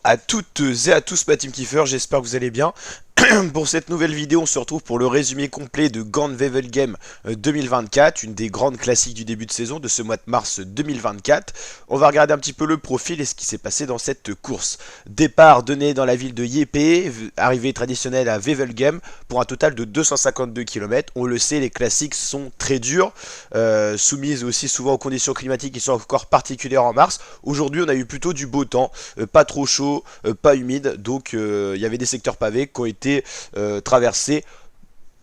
À toutes et à tous ma team Kiefer, j'espère que vous allez bien. Pour cette nouvelle vidéo, on se retrouve pour le résumé complet de Gone Wevelgem 2024, une des grandes classiques du début de saison de ce mois de mars 2024. On va regarder un petit peu le profil et ce qui s'est passé dans cette course. Départ donné dans la ville de Yépé, arrivée traditionnelle à Wevelgem pour un total de 252 km. On le sait, les classiques sont très durs, soumises aussi souvent aux conditions climatiques qui sont encore particulières en mars. Aujourd'hui, on a eu plutôt du beau temps, pas trop chaud, pas humide, donc il y avait des secteurs pavés qui ont été traversés,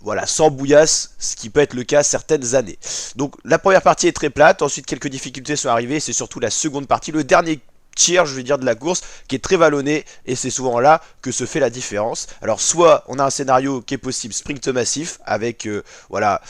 voilà, sans bouillasse, ce qui peut être le cas certaines années. Donc la première partie est très plate, ensuite quelques difficultés sont arrivées, c'est surtout la seconde partie, le dernier tiers, je vais dire, de la course, qui est très vallonné, et c'est souvent là que se fait la différence. Alors soit on a un scénario qui est possible, sprint massif, avec, voilà,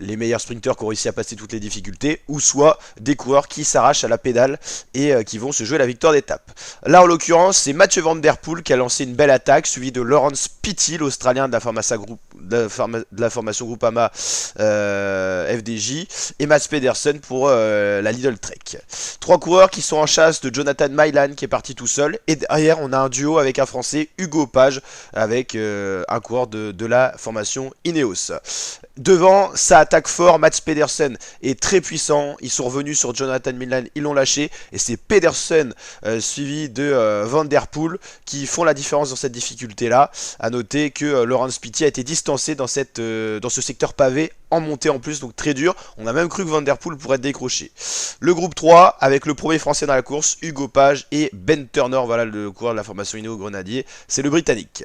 les meilleurs sprinteurs qui ont réussi à passer toutes les difficultés, ou soit des coureurs qui s'arrachent à la pédale et qui vont se jouer la victoire d'étape. Là en l'occurrence c'est Mathieu Van Der Poel qui a lancé une belle attaque, suivi de Laurens Pitty, l'Australien de la formation Groupama FDJ, et Mats Pedersen pour la Lidl Trek. Trois coureurs qui sont en chasse de Jonathan Mailan qui est parti tout seul, et derrière on a un duo avec un français, Hugo Page, avec un coureur de la formation Ineos. Devant, ça attaque fort, Mats Pedersen est très puissant, ils sont revenus sur Jonathan Mailan, ils l'ont lâché, et c'est Pedersen suivi de Van Der Poel qui font la différence dans cette difficulté là. A noter que Laurens Pitty a été distancé dans ce secteur pavé en montée en plus, donc très dur. On a même cru que Van Der Poel pourrait être décroché. Le groupe 3 avec le premier français dans la course, Hugo Page et Ben Turner, voilà le coureur de la formation Ineos Grenadier, c'est le britannique.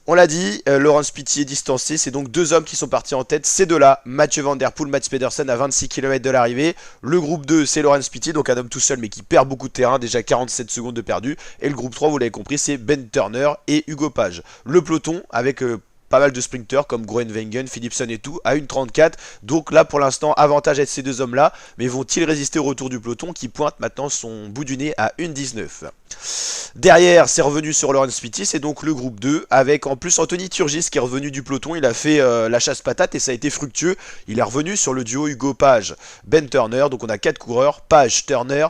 On l'a dit, Laurens Pitty est distancé, c'est donc deux hommes qui sont partis en tête, ces deux-là, Mathieu Van Der Poel, Mats Pedersen à 26 km de l'arrivée. Le groupe 2 c'est Laurens Pitty, donc un homme tout seul mais qui perd beaucoup de terrain, déjà 47 secondes de perdu. Et le groupe 3, vous l'avez compris, c'est Ben Turner et Hugo Page. Le peloton avec pas mal de sprinters comme Groenewegen, Philipsen et tout, à 1,34. Donc là, pour l'instant, avantage à ces deux hommes-là. Mais vont-ils résister au retour du peloton qui pointe maintenant son bout du nez à 1,19. Derrière, c'est revenu sur Laurens Pitty, c'est donc le groupe 2, avec en plus Anthony Turgis qui est revenu du peloton. Il a fait la chasse patate et ça a été fructueux. Il est revenu sur le duo Hugo Page, Ben Turner. Donc on a 4 coureurs, Page, Turner,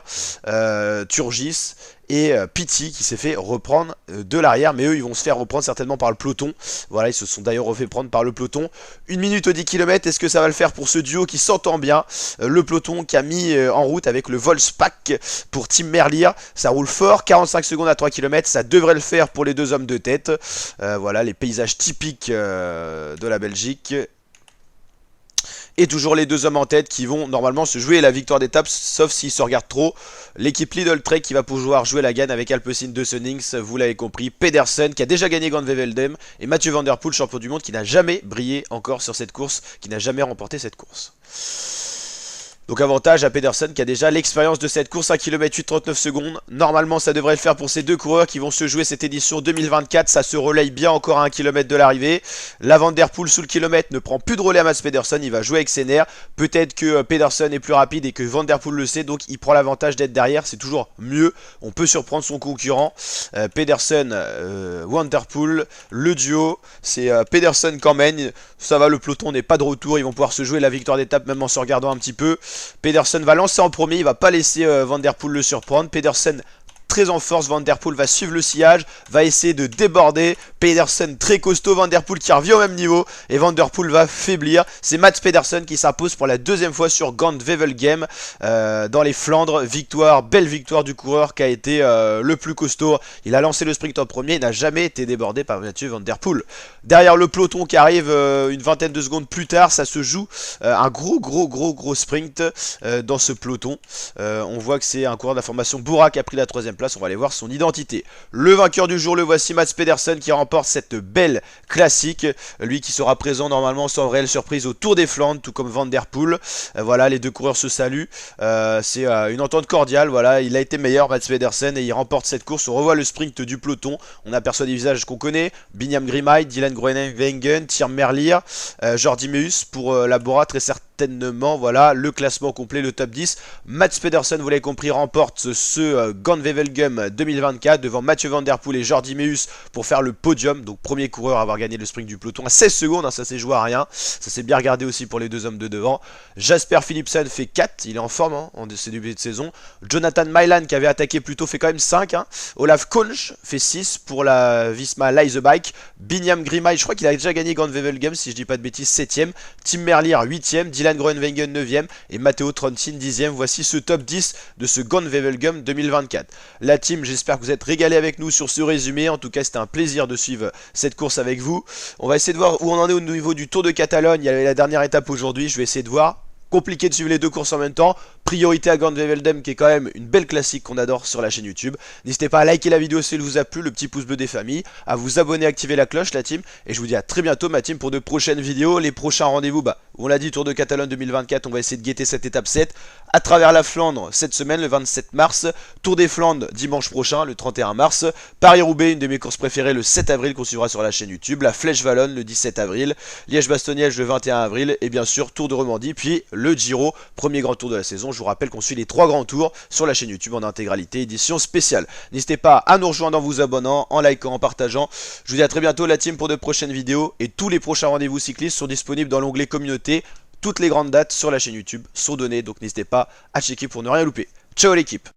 Turgis et Pitty qui s'est fait reprendre de l'arrière, mais eux ils vont se faire reprendre certainement par le peloton. Voilà, ils se sont d'ailleurs refait prendre par le peloton. 1 minute aux 10 km, est-ce que ça va le faire pour ce duo qui s'entend bien? Le peloton qui a mis en route avec le Volkspack pour Tim Merlier, ça roule fort, 45 secondes à 3 km, ça devrait le faire pour les deux hommes de tête. Voilà les paysages typiques de la Belgique. Et toujours les deux hommes en tête qui vont normalement se jouer la victoire d'étape, sauf s'ils se regardent trop. L'équipe Lidl Trek qui va pouvoir jouer la gagne avec Alpecin de Sunnings, vous l'avez compris. Pedersen qui a déjà gagné Gone Wevelgem et Mathieu Van Der Poel, champion du monde, qui n'a jamais brillé encore sur cette course, qui n'a jamais remporté cette course. Donc avantage à Pedersen qui a déjà l'expérience de cette course, 1 km 8, 39 secondes. Normalement ça devrait le faire pour ces deux coureurs qui vont se jouer cette édition 2024. Ça se relaye bien encore à 1 km de l'arrivée. La Van Der Poel sous le kilomètre ne prend plus de relais à Mats Pedersen, il va jouer avec ses nerfs. Peut-être que Pedersen est plus rapide et que Van Der Poel le sait, donc il prend l'avantage d'être derrière, c'est toujours mieux. On peut surprendre son concurrent. Pedersen, Van Der Poel, le duo, c'est Pedersen quand même. Ça va, le peloton n'est pas de retour, ils vont pouvoir se jouer la victoire d'étape même en se regardant un petit peu. Pedersen va lancer en premier, il va pas laisser Van Der Poel le surprendre. Pedersen très en force, Van Der Poel va suivre le sillage, va essayer de déborder. Pedersen très costaud, Van Der Poel qui revient au même niveau et Van Der Poel va faiblir. C'est Mats Pedersen qui s'impose pour la deuxième fois sur Gone Wevelgem dans les Flandres. Victoire, belle victoire du coureur qui a été le plus costaud. Il a lancé le sprint en premier, il n'a jamais été débordé par Mathieu Van Der Poel. Derrière le peloton qui arrive une vingtaine de secondes plus tard, ça se joue un gros sprint dans ce peloton. On voit que c'est un coureur de la formation Bora qui a pris la troisième place, on va aller voir son identité. Le vainqueur du jour, le voici, Mats Pedersen qui remporte cette belle classique. Lui qui sera présent normalement sans réelle surprise au Tour des Flandres, tout comme Van Der Poel. Voilà, les deux coureurs se saluent. C'est une entente cordiale, voilà, il a été meilleur Mats Pedersen et il remporte cette course. On revoit le sprint du peloton, on aperçoit des visages qu'on connaît, Binyam Grimay, Dylan Groenewegen, Tim Merlier, Jordi Meus pour la Bora certainement. Voilà, le classement complet, le top 10. Mats Pedersen, vous l'avez compris, remporte ce Gand-Wevelgem 2024 devant Mathieu Van Der Poel et Jordi Meeus pour faire le podium. Donc premier coureur à avoir gagné le sprint du peloton à 16 secondes, hein, ça s'est joué à rien. Ça s'est bien regardé aussi pour les deux hommes de devant. Jasper Philipsen fait 4, il est en forme hein, en ce début de saison. Jonathan Mailan qui avait attaqué plus tôt fait quand même 5. Hein. Olaf Konch fait 6 pour la Visma Leise Bike. Binyam Grimay, je crois qu'il a déjà gagné Gand-Wevelgem si je dis pas de bêtises, 7ème. Tim Merlier 8ème, Dylan Groenewegen 9ème et Matteo Trentin 10ème. Voici ce top 10 de ce Gand-Wevelgem 2024. La team, j'espère que vous êtes régalés avec nous sur ce résumé. En tout cas, c'était un plaisir de suivre cette course avec vous. On va essayer de voir où on en est au niveau du Tour de Catalogne. Il y a la dernière étape aujourd'hui, je vais essayer de voir. Compliqué de suivre les deux courses en même temps. Priorité à Gand-Wevelgem qui est quand même une belle classique qu'on adore sur la chaîne YouTube. N'hésitez pas à liker la vidéo si elle vous a plu, le petit pouce bleu des familles, à vous abonner, activer la cloche la team. Et je vous dis à très bientôt ma team pour de prochaines vidéos. Les prochains rendez-vous, on l'a dit, Tour de Catalogne 2024, on va essayer de guetter cette étape 7. À travers la Flandre cette semaine, le 27 mars. Tour des Flandres dimanche prochain, le 31 mars. Paris-Roubaix, une de mes courses préférées, le 7 avril qu'on suivra sur la chaîne YouTube. La Flèche Wallonne le 17 avril. Liège-Bastogne-Liège le 21 avril. Et bien sûr, Tour de Romandie, puis le Giro. Premier grand tour de la saison, je vous rappelle qu'on suit les 3 grands tours sur la chaîne YouTube en intégralité, édition spéciale. N'hésitez pas à nous rejoindre en vous abonnant, en likant, en partageant. Je vous dis à très bientôt la team pour de prochaines vidéos et tous les prochains rendez-vous cyclistes sont disponibles dans l'onglet communauté. Toutes les grandes dates sur la chaîne YouTube sont données, donc n'hésitez pas à checker pour ne rien louper. Ciao l'équipe!